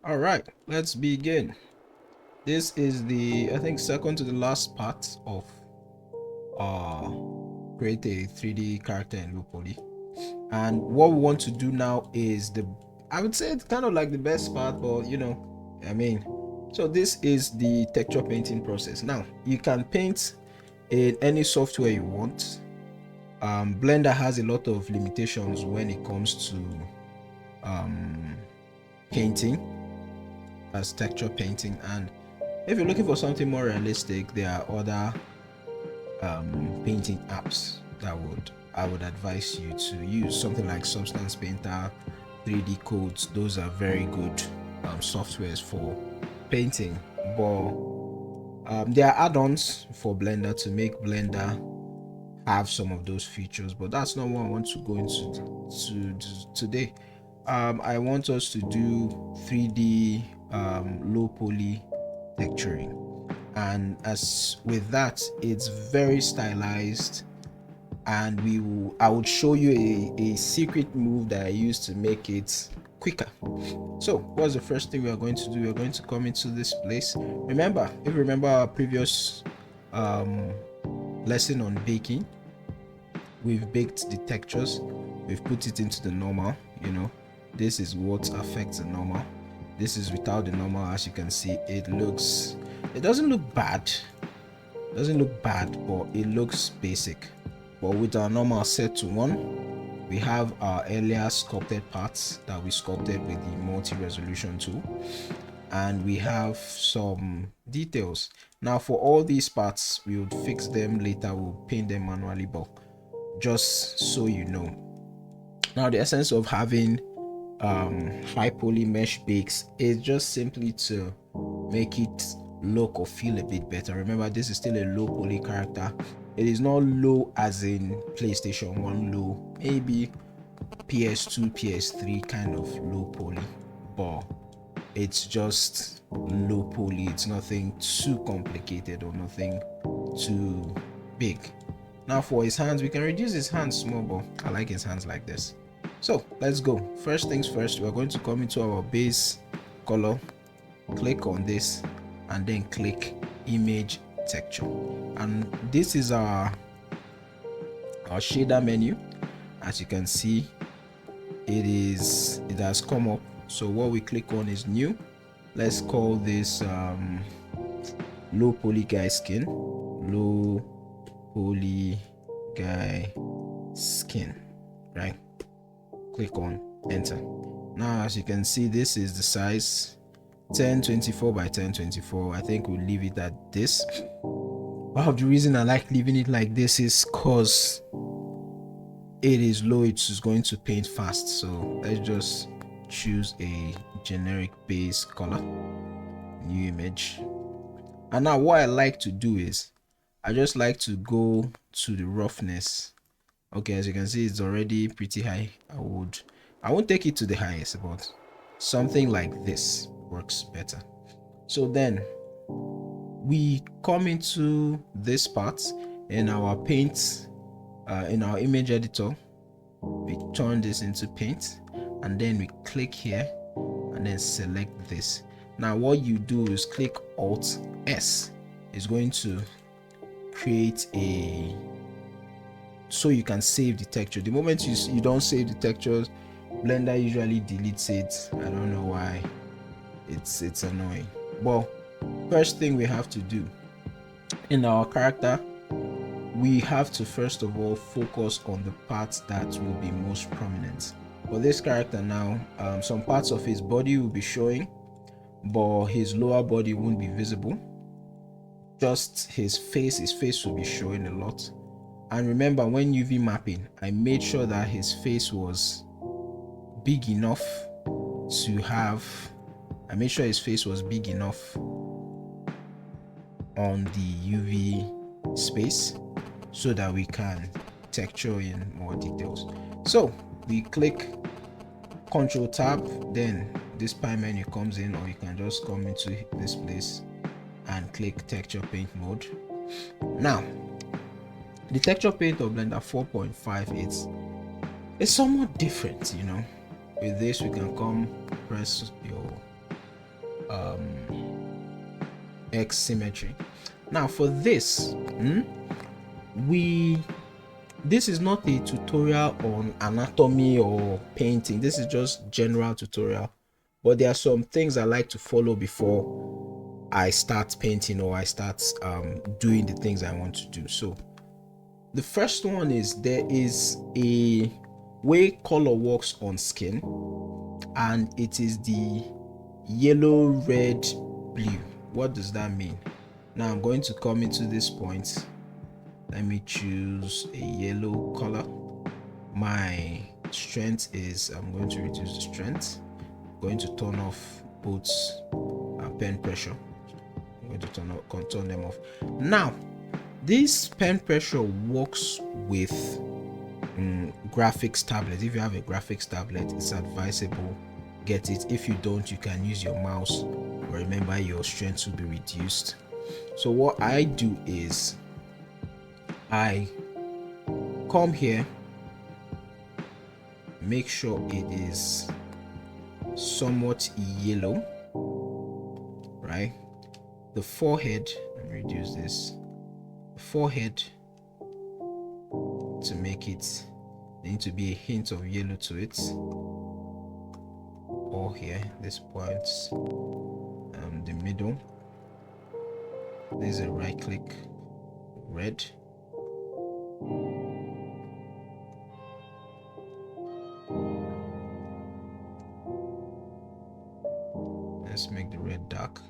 All right, let's begin. This is the, I think, second to the last part of uh create a 3D character in low poly. And what we want to do now is I would say it's kind of like the best part, but so this is the texture painting process. Now you can paint in any software you want. Blender has a lot of limitations when it comes to painting as texture painting, and if you're looking for something more realistic, there are other painting apps that I would advise you to use. Something like Substance Painter, 3D Codes. Those are very good softwares for painting, but there are add-ons for Blender to make Blender have some of those features, but that's not what I want to go into today. I want us to do 3D low poly texturing, and as with that, it's very stylized, and I would show you a secret move that I use to make it quicker. So what's the first thing we are going to do? We're going to come into this place. If you remember our previous lesson on baking, we've baked the textures, we've put it into the normal. This is what affects the normal. This is without the normal. As you can see, it doesn't look bad, but it looks basic. But with our normal set to 1, we have our earlier sculpted parts that we sculpted with the multi-resolution tool, and we have some details. Now for all these parts, we would fix them later, we'll paint them manually, but just so you know. Now the essence of having high poly mesh bakes is just simply to make it look or feel a bit better. Remember, this is still a low poly character. It is not low as in PlayStation 1 low, maybe PS2, PS3 kind of low poly, but it's just low poly. It's nothing too complicated or nothing too big. Now for his hands, we can reduce his hands small, but I like his hands like this. So let's go. First things first, we're going to come into our base color, click on this, and then click image texture, and this is our shader menu. As you can see, it has come up. So what we click on is new. Let's call this low poly guy skin. Low poly guy skin, right? Click on enter. Now as you can see, this is the size 1024 by 1024. I think we'll leave it at this. One of the reason I like leaving it like this is because it is low, it's going to paint fast. So let's just choose a generic base color, new image. And now what I like to do is I just like to go to the roughness. Okay, as you can see, it's already pretty high. I won't take it to the highest, but something like this works better. So then we come into this part in our paint, in our image editor. We turn this into paint, and then we click here and then select this. Now what you do is click Alt S. It's going to create so you can save the texture. The moment you don't save the textures, Blender usually deletes it. I don't know why. It's annoying. But first thing we have to do in our character, we have to first of all focus on the parts that will be most prominent. For this character now, some parts of his body will be showing, but his lower body won't be visible. Just his face will be showing a lot. And remember, when UV mapping, I made sure that his face was big enough on the UV space so that we can texture in more details. So we click Ctrl Tab, then this pie menu comes in, or you can just come into this place and click texture paint mode. Now the texture paint of Blender 4.5 it's somewhat different. With this, we can come press your X symmetry. Now for this, this is not a tutorial on anatomy or painting. This is just general tutorial, but there are some things I like to follow before I start painting or I start doing the things I want to do. So the first one is, there is a way color works on skin, and it is the yellow, red, blue. What does that mean? Now I'm going to come into this point. Let me choose a yellow color. My strength is, I'm going to reduce the strength. I'm going to turn off both pen pressure. I'm going to turn them off. Now this pen pressure works with graphics tablet. If you have a graphics tablet, it's advisable get it. If you don't, you can use your mouse, but remember your strength will be reduced. So what I do is I come here, make sure it is somewhat yellow, right? The forehead, let me reduce this. The forehead, to make it, there need to be a hint of yellow to it. Or here, this point, the middle. There's a right click, red. Let's make the red dark.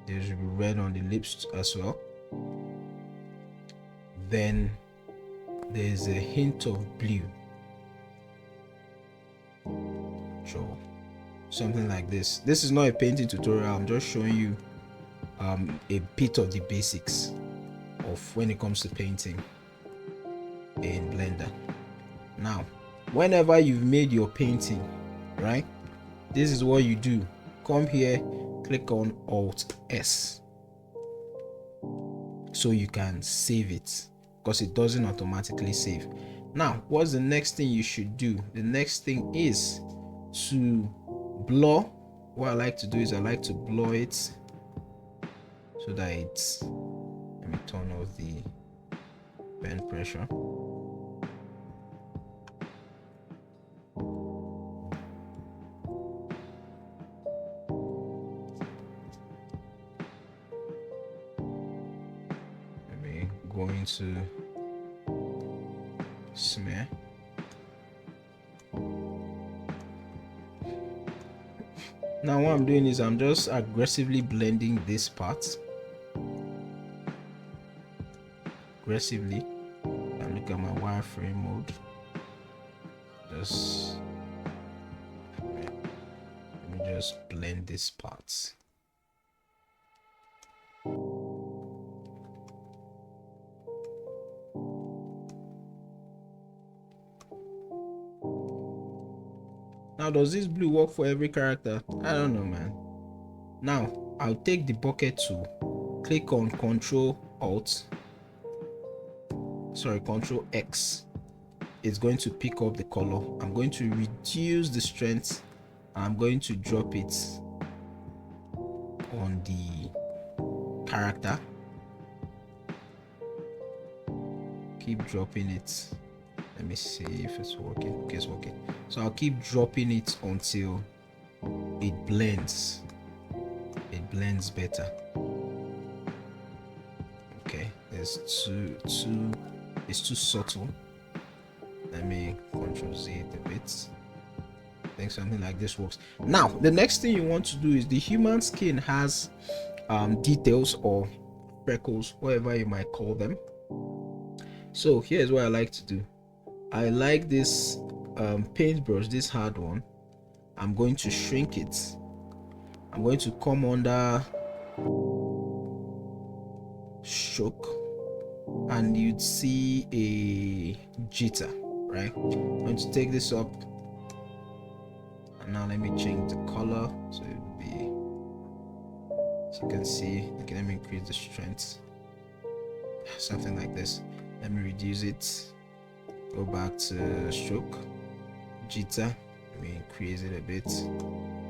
There should be red on the lips as well. Then there's a hint of blue. Sure. Something like this. This is not a painting tutorial. I'm just showing you a bit of the basics of when it comes to painting in Blender. Now, whenever you've made your painting, right, this is what you do. Come here, click on Alt S so you can save it, because it doesn't automatically save. Now, what's the next thing you should do? The next thing is to blur. What I like to do is I like to blur it so that it's, let me turn off the pen pressure. Let me go into smear. Now what I'm doing is I'm just aggressively blending this part. Aggressively. And look at my wireframe mode. Just let me just blend this part. Now, does this blue work for every character? I don't know, man. Now, I'll take the bucket tool, click on Control X. It's going to pick up the color. I'm going to reduce the strength. I'm going to drop it on the character. Keep dropping it. Let me see if it's working. Okay, it's working. So I'll keep dropping it until it blends. It blends better. Okay, it's too subtle. Let me Control Z it a bit. I think something like this works. Now, the next thing you want to do is, the human skin has details or freckles, whatever you might call them. So here's what I like to do. I like this paintbrush, this hard one. I'm going to shrink it. I'm going to come under stroke, and you'd see a jitter, right? I'm going to take this up, and now let me change the color so it will be, as you can see. Okay, let me increase the strength, something like this. Let me reduce it. Go back to stroke, jitter, me increase it a bit.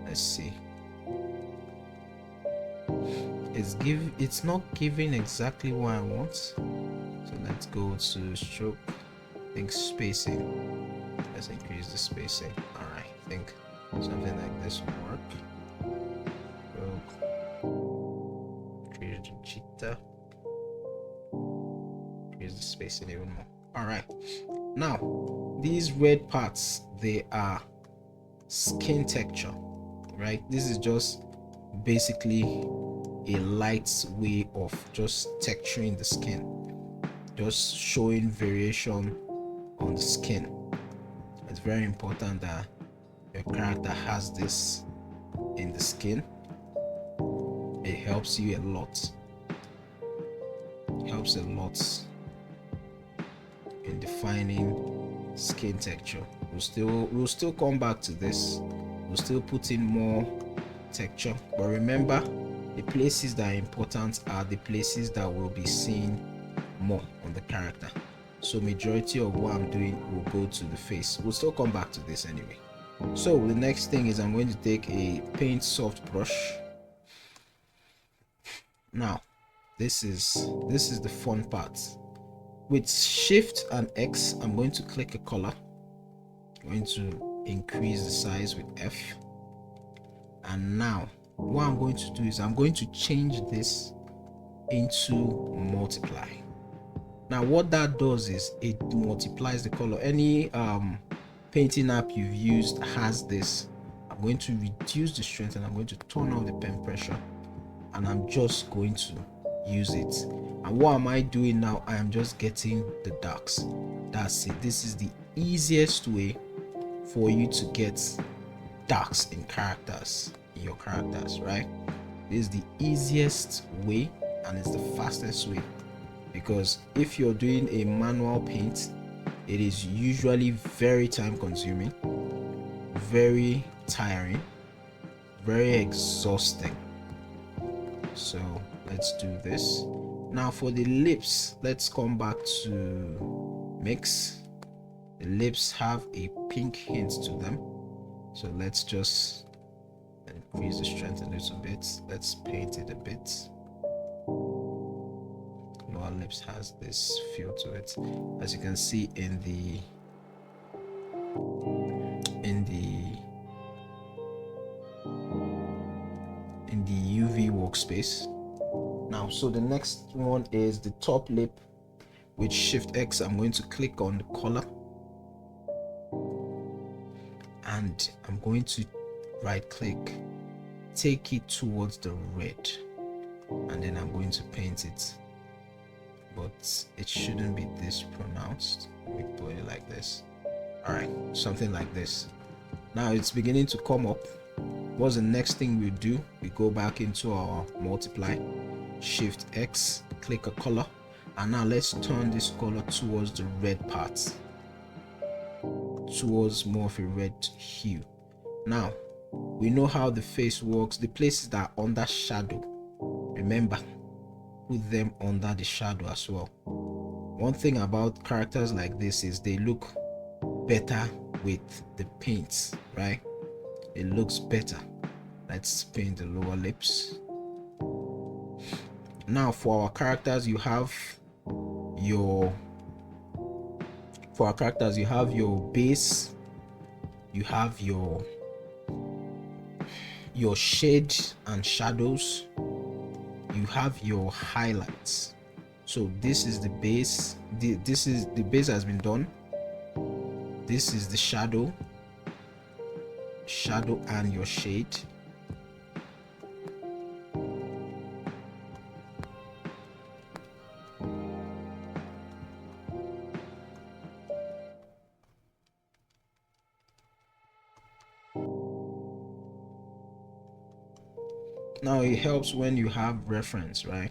Let's see. It's not giving exactly what I want. So let's go to stroke. I think spacing. Let's increase the spacing. Alright, I think something like this will work. Stroke. Increase the jitter. Increase the spacing even more. Alright. Now, these red parts, they are skin texture, right? This is just basically a light way of just texturing the skin, just showing variation on the skin. It's very important that your character has this in the skin. It helps you a lot. It helps a lot in defining skin texture. We'll still come back to this. We'll still put in more texture, but remember, the places that are important are the places that will be seen more on the character. So majority of what I'm doing will go to the face. We'll still come back to this anyway. So the next thing is I'm going to take a paint soft brush. Now this is the fun part. With Shift and X, I'm going to click a color. I'm going to increase the size with F, and now what I'm going to do is I'm going to change this into multiply. Now what that does is it multiplies the color. Any painting app you've used has this. I'm going to reduce the strength and I'm going to turn off the pen pressure, and I'm just going to use it. And what am I doing now? I am just getting the darks. That's it. This is the easiest way for you to get darks in your characters, right? This is the easiest way and it's the fastest way, because if you're doing a manual paint, it is usually very time consuming, very tiring, very exhausting. So let's do this. Now for the lips, let's come back to mix. The lips have a pink hint to them, so let's just increase the strength a little bit. Let's paint it a bit. Lower lips has this feel to it, as you can see in the UV workspace. Now, so the next one is the top lip. With Shift X, I'm going to click on the color and I'm going to right click, take it towards the red, and then I'm going to paint it, but it shouldn't be this pronounced. We put it like this. All right, something like this. Now it's beginning to come up. What's the next thing we do? We go back into our multiply, Shift X, click a color, and now let's turn this color towards the red parts, towards more of a red hue. Now we know how the face works. The places that are under shadow, remember, put them under the shadow as well. One thing about characters like this is they look better with the paints, right? It looks better. Let's paint the lower lips. Now for our characters, you have your base, you have your shade and shadows, you have your highlights. So this is the base. This is the base has been done. This is the shadow and your shade. Now it helps when you have reference, right?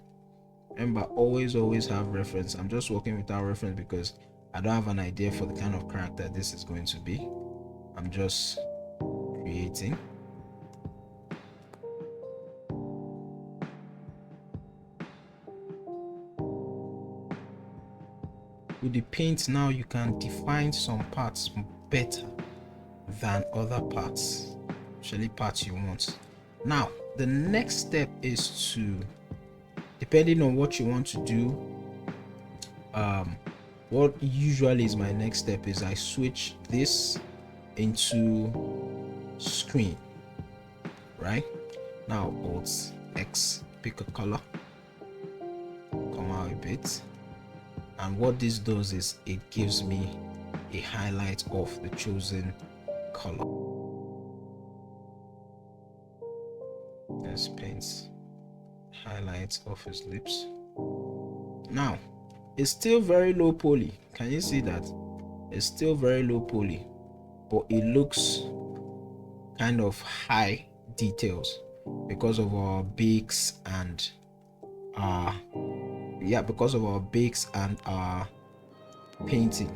Remember, always have reference. I'm just working without reference because I don't have an idea for the kind of character this is going to be. I'm just creating. With the paint now, you can define some parts better, than other parts, especially parts you want. Now the next step is to, depending on what you want to do, what usually is my next step is I switch this into screen. Right now, Alt X, pick a color, come out a bit, and what this does is it gives me a highlight of the chosen color. Let's paint highlights of his lips. Now it's still very low poly. Can you see that? It's still very low poly, but it looks kind of high details because of our bakes and because of our bakes and our painting.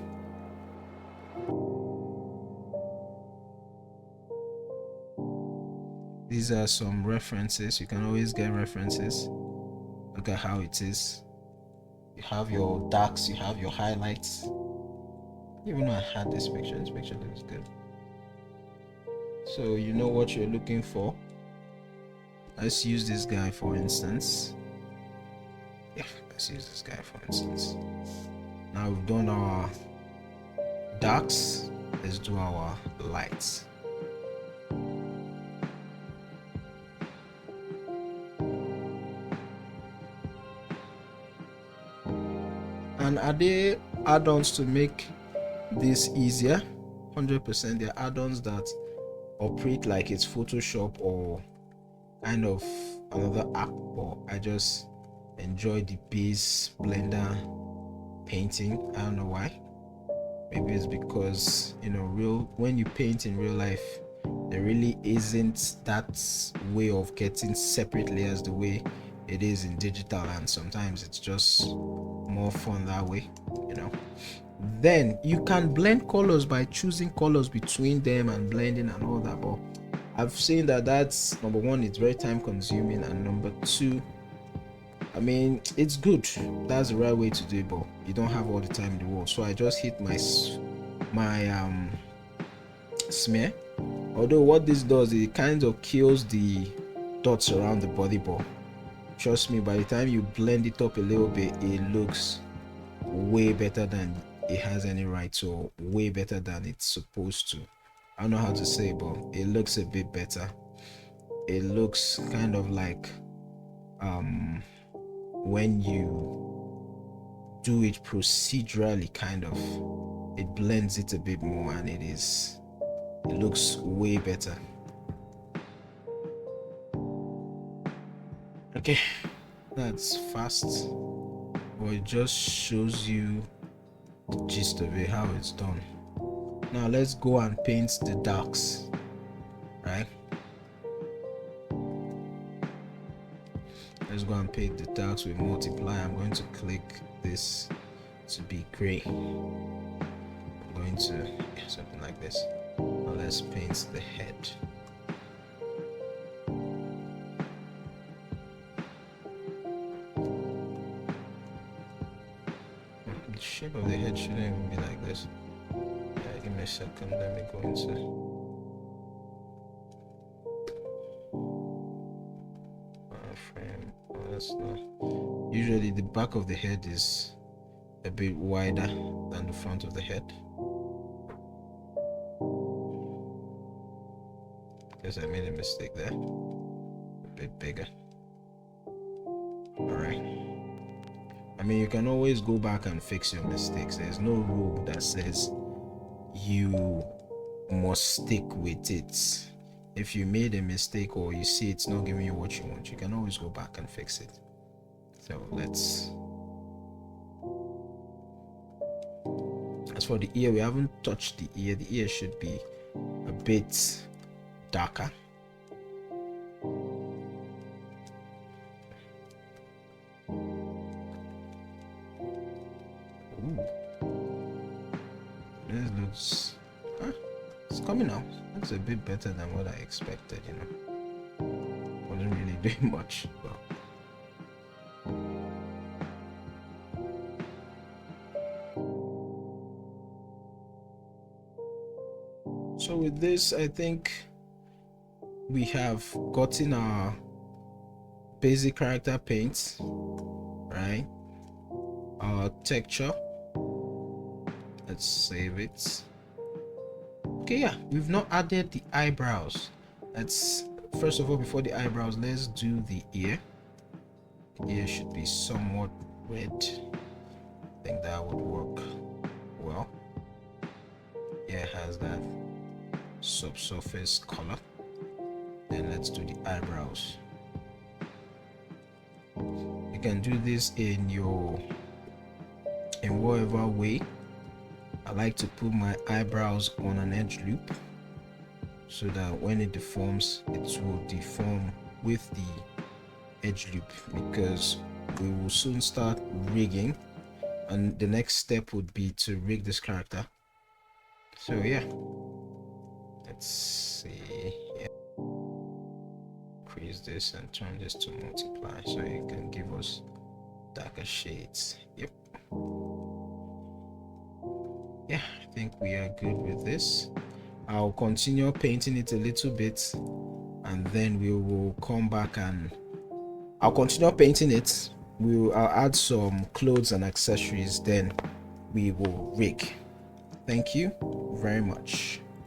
These are some references. You can always get references. Look at how it is. You have your darks, you have your highlights. Even though I had this picture looks good. So you know what you're looking for. Let's use this guy for instance. Let's use this guy for instance. Now we've done our darks, let's do our lights. And are there add-ons to make this easier? 100%. There are add-ons that operate like it's Photoshop or kind of another app, but I just enjoy the base Blender painting. I don't know why. Maybe it's because, you know, when you paint in real life, there really isn't that way of getting separate layers the way it is in digital, and sometimes it's just more fun that way, you know. Then you can blend colors by choosing colors between them and blending and all that, but I've seen that that's, number one, it's very time consuming, and number two, I mean, it's good, that's the right way to do it, but you don't have all the time in the world. So I just hit my smear. Although what this does, it kind of kills the dots around the body, but trust me, by the time you blend it up a little bit, it looks way better than it has any right to, way better than it's supposed to. I don't know how to say, but it looks a bit better. It looks kind of like when you do it procedurally, kind of, it blends it a bit more, and it looks way better. Okay, that's fast, but it just shows you the gist of it, how it's done. Now let's go and paint the darks, right? Let's go and paint the darks with multiply. I'm going to click this to be gray. I'm going to something like this. Now let's paint the head. The shape of the head shouldn't even be like this. Yeah, give me a second, let me go into frame. Oh, that's not. Usually the back of the head is a bit wider than the front of the head. Guess I made a mistake there. A bit bigger. Alright. I mean, you can always go back and fix your mistakes. There's no rule that says you must stick with it. If you made a mistake or you see it's not giving you what you want, you can always go back and fix it. So let's. As for the ear, we haven't touched the ear. The ear should be a bit darker. This looks, it's coming out. It's a bit better than what I expected, you know. Wasn't really doing much, but so So with this, I think we have gotten our basic character paint, right? Our texture, let's save it. Okay, yeah, we've not added the eyebrows. Let's first of all, before the eyebrows, let's do the ear. The ear should be somewhat red. I think that would work well. Yeah, it has that subsurface color. Then let's do the eyebrows. You can do this in whatever way. I like to put my eyebrows on an edge loop so that when it deforms, it will deform with the edge loop, because we will soon start rigging, and the next step would be to rig this character. So yeah, let's see. Yeah. Increase this and turn this to multiply so it can give us darker shades. Yep. Yeah, I think we are good with this. I'll continue painting it a little bit, and then we will come back and I'll continue painting it. I'll add some clothes and accessories, then we will rig. Thank you very much.